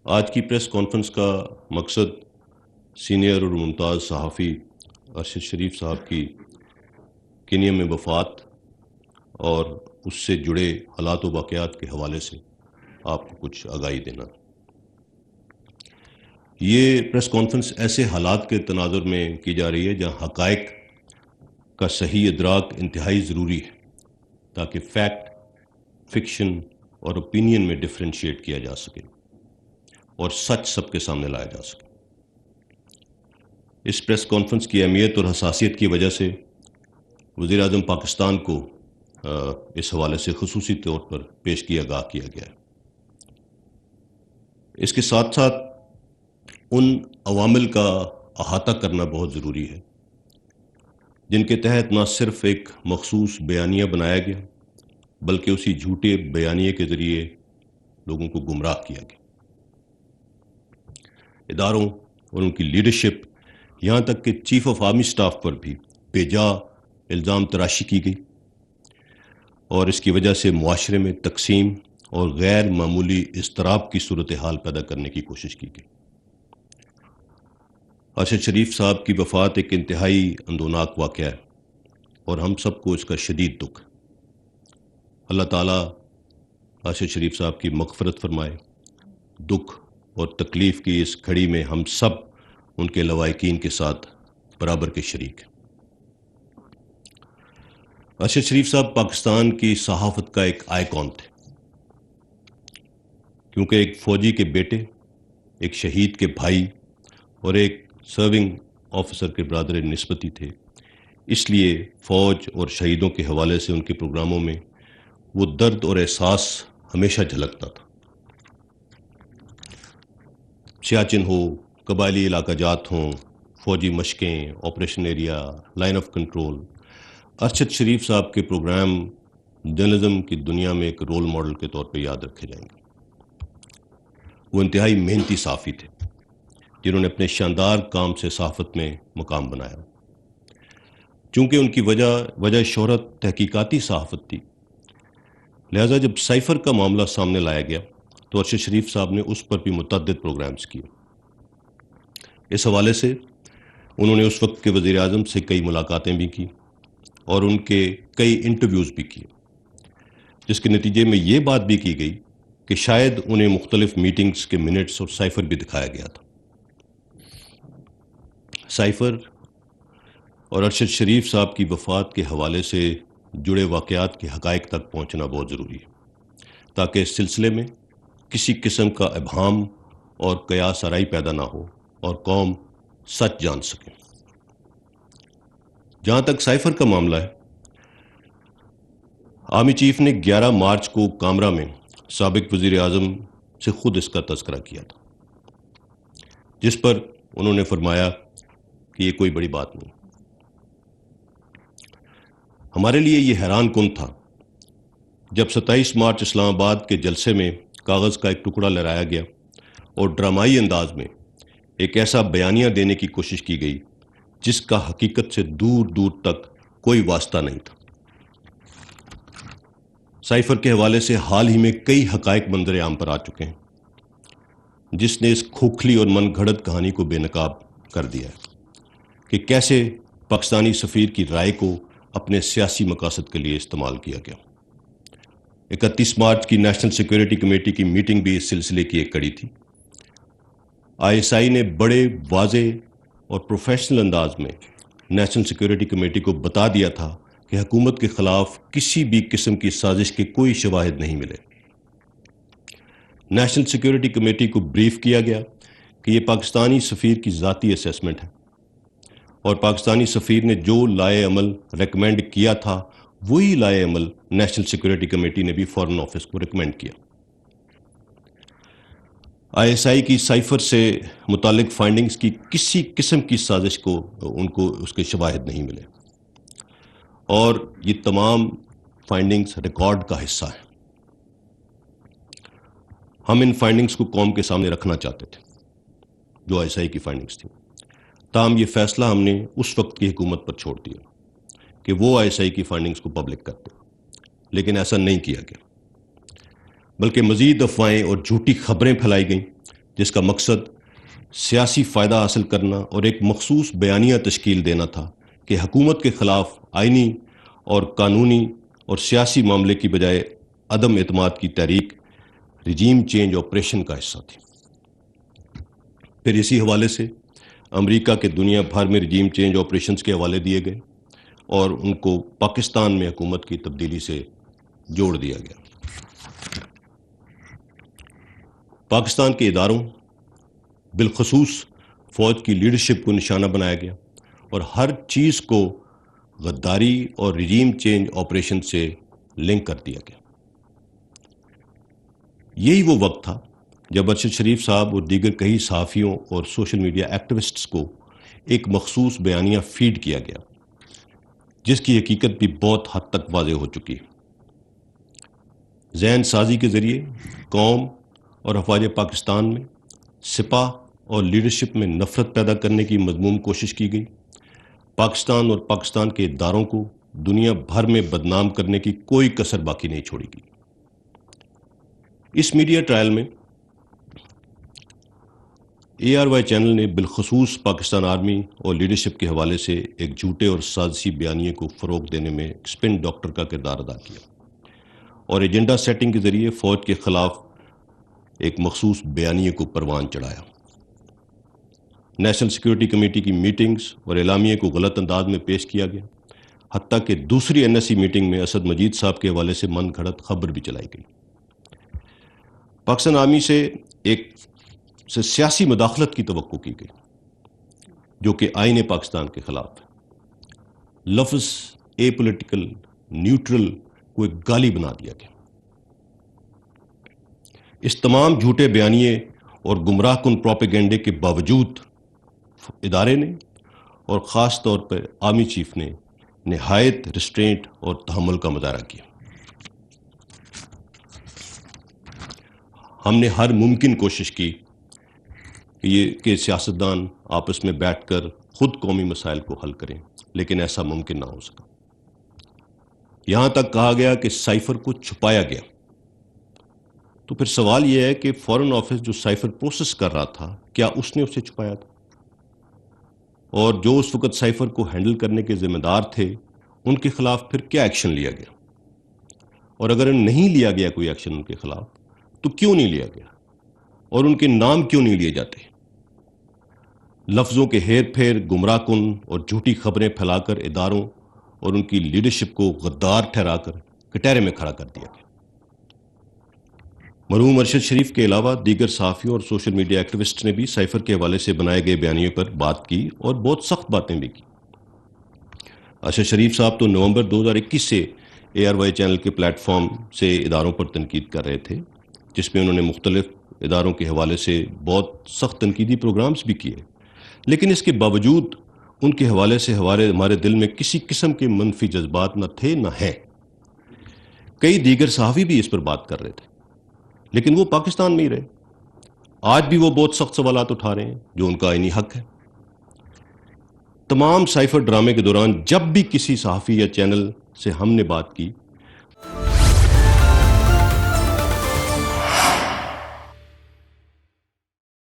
آج کی press conference کا مقصد سینئر اور ممتاز صحافی ارشد شریف صاحب کی کینیا میں وفات اور اس سے جڑے حالات و واقعات کے حوالے سے آپ کو کچھ آگاہی دینا۔ یہ پریس کانفرنس ایسے حالات کے تناظر میں کی جا رہی ہے جہاں حقائق کا صحیح ادراک انتہائی ضروری ہے تاکہ فیکٹ، فکشن اور اوپینین میں ڈفرینشیٹ کیا جا سکے اور سچ سب کے سامنے لایا جا سکے۔ اس پریس کانفرنس کی اہمیت اور حساسیت کی وجہ سے وزیر اعظم پاکستان کو اس حوالے سے خصوصی طور پر پیشگی آگاہ کیا گیا ہے۔ اس کے ساتھ ساتھ ان عوامل کا احاطہ کرنا بہت ضروری ہے جن کے تحت نہ صرف ایک مخصوص بیانیہ بنایا گیا بلکہ اسی جھوٹے بیانیے کے ذریعے لوگوں کو گمراہ کیا گیا۔ اداروں اور ان کی لیڈرشپ یہاں تک کہ چیف آف آرمی سٹاف پر بھی بے جا الزام تراشی کی گئی اور اس کی وجہ سے معاشرے میں تقسیم اور غیر معمولی اضطراب کی صورتحال پیدا کرنے کی کوشش کی گئی۔ ارشد شریف صاحب کی وفات ایک انتہائی اندوناک واقعہ ہے اور ہم سب کو اس کا شدید دکھ۔ اللہ تعالیٰ ارشد شریف صاحب کی مغفرت فرمائے۔ دکھ اور تکلیف کی اس گھڑی میں ہم سب ان کے لواحقین کے ساتھ برابر کے شریک ہیں۔ ارشد شریف صاحب پاکستان کی صحافت کا ایک آئیکن تھے کیونکہ ایک فوجی کے بیٹے، ایک شہید کے بھائی اور ایک سرونگ آفیسر کے برادر نسبتی تھے، اس لیے فوج اور شہیدوں کے حوالے سے ان کے پروگراموں میں وہ درد اور احساس ہمیشہ جھلکتا تھا۔ سیاچن ہو، قبائلی علاقہ جات ہوں، فوجی مشقیں، operation area, line of control, Arshad Sharif صاحب کے پروگرام جرنلزم کی دنیا میں ایک رول ماڈل کے طور پہ یاد رکھے جائیں گے۔ وہ انتہائی محنتی صحافی تھے جنہوں نے اپنے شاندار کام سے صحافت میں مقام بنایا۔ چونکہ ان کی وجہ شہرت تحقیقاتی صحافت تھی، لہذا جب سائفر کا معاملہ سامنے لایا گیا تو ارشد شریف صاحب نے اس پر بھی متعدد پروگرامز کیے۔ اس حوالے سے انہوں نے اس وقت کے وزیر اعظم سے کئی ملاقاتیں بھی کی اور ان کے کئی انٹرویوز بھی کیے، جس کے نتیجے میں یہ بات بھی کی گئی کہ شاید انہیں مختلف میٹنگز کے منٹس اور سائفر بھی دکھایا گیا تھا۔ سائفر اور ارشد شریف صاحب کی وفات کے حوالے سے جڑے واقعات کے حقائق تک پہنچنا بہت ضروری ہے تاکہ اس سلسلے میں کسی قسم کا ابہام اور قیاس آرائی پیدا نہ ہو اور قوم سچ جان سکے۔ جہاں تک سائفر کا معاملہ ہے، آرمی چیف نے 11 مارچ کو کامرا میں سابق وزیر اعظم سے خود اس کا تذکرہ کیا تھا، جس پر انہوں نے فرمایا کہ یہ کوئی بڑی بات نہیں۔ ہمارے لیے یہ حیران کن تھا جب 27 مارچ اسلام آباد کے جلسے میں کاغذ کا ایک ٹکڑا لہرایا گیا اور ڈرامائی انداز میں ایک ایسا بیانیہ دینے کی کوشش کی گئی جس کا حقیقت سے دور دور تک کوئی واسطہ نہیں تھا۔ سائفر کے حوالے سے حال ہی میں کئی حقائق منظر عام پر آ چکے ہیں جس نے اس کھوکھلی اور من گھڑت کہانی کو بے نقاب کر دیا ہے کہ کیسے پاکستانی سفیر کی رائے کو اپنے سیاسی مقاصد کے لیے استعمال کیا گیا۔ 31 مارچ کی نیشنل سیکیورٹی کمیٹی کی میٹنگ بھی اس سلسلے کی ایک کڑی تھی۔ ISI نے بڑے واضح اور پروفیشنل انداز میں نیشنل سیکیورٹی کمیٹی کو بتا دیا تھا کہ حکومت کے خلاف کسی بھی قسم کی سازش کے کوئی شواہد نہیں ملے۔ نیشنل سیکیورٹی کمیٹی کو بریف کیا گیا کہ یہ پاکستانی سفیر کی ذاتی اسیسمنٹ ہے اور پاکستانی سفیر نے جو لائے عمل ریکمینڈ کیا تھا وہی لائے عمل نیشنل سیکیورٹی کمیٹی نے بھی فارن آفس کو ریکمینڈ کیا۔ ISI کی سائفر سے متعلق فائنڈنگز کی کسی قسم کی سازش کو ان کو اس کے شواہد نہیں ملے اور یہ تمام فائنڈنگز ریکارڈ کا حصہ ہیں۔ ہم ان فائنڈنگز کو قوم کے سامنے رکھنا چاہتے تھے جو ISI کی فائنڈنگز تھیں، تاہم یہ فیصلہ ہم نے اس وقت کی حکومت پر چھوڑ دیا کہ وہ ISI کی فائنڈنگز کو پبلک کرتے، لیکن ایسا نہیں کیا گیا، بلکہ مزید افواہیں اور جھوٹی خبریں پھیلائی گئیں جس کا مقصد سیاسی فائدہ حاصل کرنا اور ایک مخصوص بیانیہ تشکیل دینا تھا کہ حکومت کے خلاف آئینی اور قانونی اور سیاسی معاملے کی بجائے عدم اعتماد کی تحریک رجیم چینج آپریشن کا حصہ تھی۔ پھر اسی حوالے سے امریکہ کے دنیا بھر میں رجیم چینج آپریشنز کے حوالے دیے گئے اور ان کو پاکستان میں حکومت کی تبدیلی سے جوڑ دیا گیا۔ پاکستان کے اداروں بالخصوص فوج کی لیڈرشپ کو نشانہ بنایا گیا اور ہر چیز کو غداری اور رجیم چینج آپریشن سے لنک کر دیا گیا۔ یہی وہ وقت تھا جب ارشد شریف صاحب اور دیگر کئی صحافیوں اور سوشل میڈیا ایکٹیوسٹس کو ایک مخصوص بیانیہ فیڈ کیا گیا جس کی حقیقت بھی بہت حد تک واضح ہو چکی ہے۔ ذہن سازی کے ذریعے قوم اور افواج پاکستان میں سپاہ اور لیڈرشپ میں نفرت پیدا کرنے کی مذموم کوشش کی گئی۔ پاکستان اور پاکستان کے اداروں کو دنیا بھر میں بدنام کرنے کی کوئی کسر باقی نہیں چھوڑی گئی۔ اس میڈیا ٹرائل میں ARY چینل نے بالخصوص پاکستان آرمی اور لیڈرشپ کے حوالے سے ایک جھوٹے اور سازشی بیانیے کو فروغ دینے میں اسپن ڈاکٹر کا کردار ادا کیا اور ایجنڈا سیٹنگ کے ذریعے فوج کے خلاف ایک مخصوص بیانیے کو پروان چڑھایا۔ نیشنل سیکورٹی کمیٹی کی میٹنگز اور اعلامیے کو غلط انداز میں پیش کیا گیا، حتیٰ کہ دوسری NSC میٹنگ میں اسد مجید صاحب کے حوالے سے من گھڑت خبر بھی چلائی گئی۔ پاکستان آرمی سے سیاسی مداخلت کی توقع کی گئی جو کہ آئین پاکستان کے خلاف ہے۔ لفظ اے پولیٹیکل نیوٹرل کو ایک گالی بنا دیا گیا۔ اس تمام جھوٹے بیانیے اور گمراہ کن پروپیگنڈے کے باوجود ادارے نے اور خاص طور پر آرمی چیف نے نہایت ریسٹرینٹ اور تحمل کا مظاہرہ کیا۔ ہم نے ہر ممکن کوشش کی کہ سیاستدان آپس میں بیٹھ کر خود قومی مسائل کو حل کریں، لیکن ایسا ممکن نہ ہو سکا۔ یہاں تک کہا گیا کہ سائفر کو چھپایا گیا۔ تو پھر سوال یہ ہے کہ فارن آفس جو سائفر پروسیس کر رہا تھا، کیا اس نے اسے چھپایا تھا؟ اور جو اس وقت سائفر کو ہینڈل کرنے کے ذمہ دار تھے ان کے خلاف پھر کیا ایکشن لیا گیا؟ اور اگر نہیں لیا گیا کوئی ایکشن ان کے خلاف تو کیوں نہیں لیا گیا؟ اور ان کے نام کیوں نہیں لیے جاتے؟ لفظوں کے ہیر پھیر، گمراہ کن اور جھوٹی خبریں پھیلا کر اداروں اور ان کی لیڈرشپ کو غدار ٹھہرا کر کٹہرے میں کھڑا کر دیا گیا۔ مرحوم ارشد شریف کے علاوہ دیگر صحافیوں اور سوشل میڈیا ایکٹیوسٹ نے بھی سائفر کے حوالے سے بنائے گئے بیانیے پر بات کی اور بہت سخت باتیں بھی کی۔ ارشد شریف صاحب تو نومبر 2021 سے ARY چینل کے پلیٹ فارم سے اداروں پر تنقید کر رہے تھے، جس میں انہوں نے مختلف اداروں کے حوالے سے بہت سخت تنقیدی پروگرامز بھی کیے، لیکن اس کے باوجود ان کے حوالے سے ہمارے دل میں کسی قسم کے منفی جذبات نہ تھے نہ ہیں۔ کئی دیگر صحافی بھی اس پر بات کر رہے تھے، لیکن وہ پاکستان میں ہی رہے۔ آج بھی وہ بہت سخت سوالات اٹھا رہے ہیں جو ان کا آئینی حق ہے۔ تمام سائفر ڈرامے کے دوران جب بھی کسی صحافی یا چینل سے ہم نے بات کی